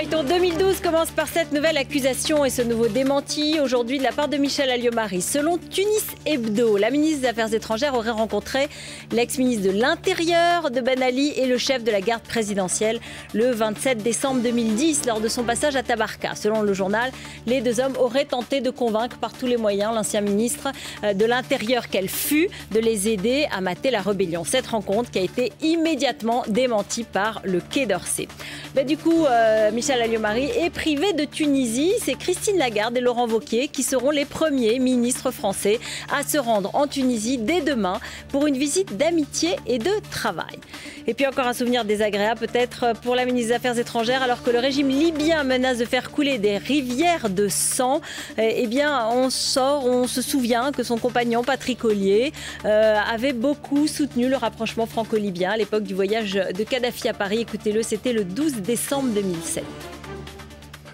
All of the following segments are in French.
feuilleton 2012 commence par cette nouvelle accusation et ce nouveau démenti aujourd'hui de la part de Michel Alliot-Marie. Selon Tunis Hebdo, la ministre des Affaires étrangères aurait rencontré l'ex-ministre de l'Intérieur de Ben Ali et le chef de la garde présidentielle le 27 décembre 2010 lors de son passage à Tabarka. Selon le journal, les deux hommes auraient tenté de convaincre par tous les moyens l'ancien ministre de l'Intérieur qu'elle fut de les aider à mater la rébellion. Cette rencontre qui a été immédiatement démentie par le Quai d'Orsay. Du coup, Michel Alliot-Marie est privé de Tunisie. C'est Christine Lagarde et Laurent Wauquiez qui seront les premiers ministres français à se rendre en Tunisie dès demain pour une visite d'amitié et de travail. Et puis encore un souvenir désagréable peut-être pour la ministre des Affaires étrangères alors que le régime libyen menace de faire couler des rivières de sang. On se souvient que son compagnon Patrick Ollier avait beaucoup soutenu le rapprochement franco-libyen à l'époque du voyage de Kadhafi à Paris. Écoutez-le, c'était le 12 décembre 2007.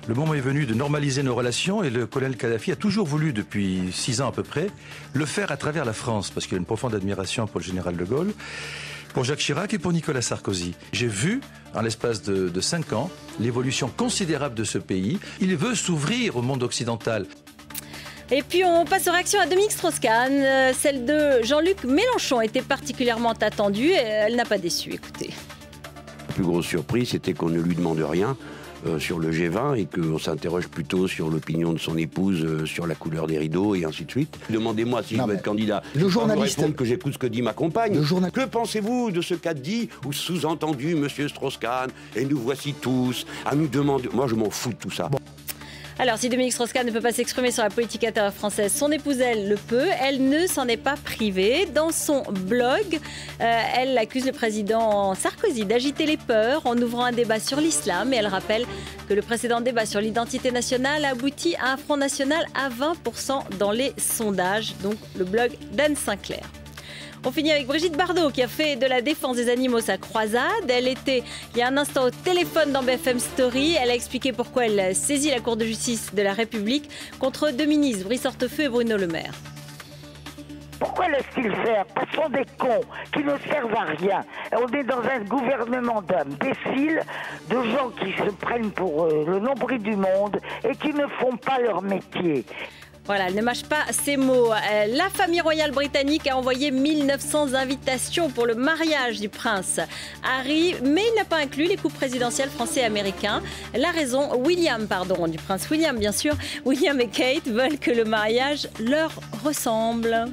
Le moment est venu de normaliser nos relations et le colonel Kadhafi a toujours voulu, depuis 6 ans à peu près, le faire à travers la France parce qu'il a une profonde admiration pour le général de Gaulle, pour Jacques Chirac et pour Nicolas Sarkozy. J'ai vu, en l'espace de 5 ans, l'évolution considérable de ce pays. Il veut s'ouvrir au monde occidental. Et puis on passe aux réactions à Dominique Strauss-Kahn. Celle de Jean-Luc Mélenchon était particulièrement attendue et elle n'a pas déçu. Écoutez. La plus grosse surprise, c'était qu'on ne lui demande rien sur le G20 et qu'on s'interroge plutôt sur l'opinion de son épouse, sur la couleur des rideaux et ainsi de suite. Demandez-moi si je veux être candidat. Le journaliste... que j'écoute ce que dit ma compagne. Que pensez-vous de ce qu'a dit ou sous-entendu monsieur Strauss-Kahn? Et nous voici tous à nous demander... Moi, je m'en fous de tout ça. Bon. Alors, si Dominique Strauss-Kahn ne peut pas s'exprimer sur la politique intérieure française, son épouse, elle, le peut. Elle ne s'en est pas privée. Dans son blog, elle accuse le président Sarkozy d'agiter les peurs en ouvrant un débat sur l'islam. Et elle rappelle que le précédent débat sur l'identité nationale a abouti à un Front National à 20% dans les sondages. Donc, le blog d'Anne Sinclair. On finit avec Brigitte Bardot qui a fait de la défense des animaux sa croisade. Elle était il y a un instant au téléphone dans BFM Story. Elle a expliqué pourquoi elle saisit la Cour de justice de la République contre deux ministres, Brice Hortefeux et Bruno Le Maire. Pourquoi laisse-t-il faire? Parce que ce sont des cons qui ne servent à rien. On est dans un gouvernement d'imbéciles, de gens qui se prennent pour le nombril du monde et qui ne font pas leur métier. Voilà, elle ne mâche pas ses mots. La famille royale britannique a envoyé 1900 invitations pour le mariage du prince Harry, mais il n'a pas inclus les couples présidentiels français et américains. La raison, du prince William bien sûr. William et Kate veulent que le mariage leur ressemble.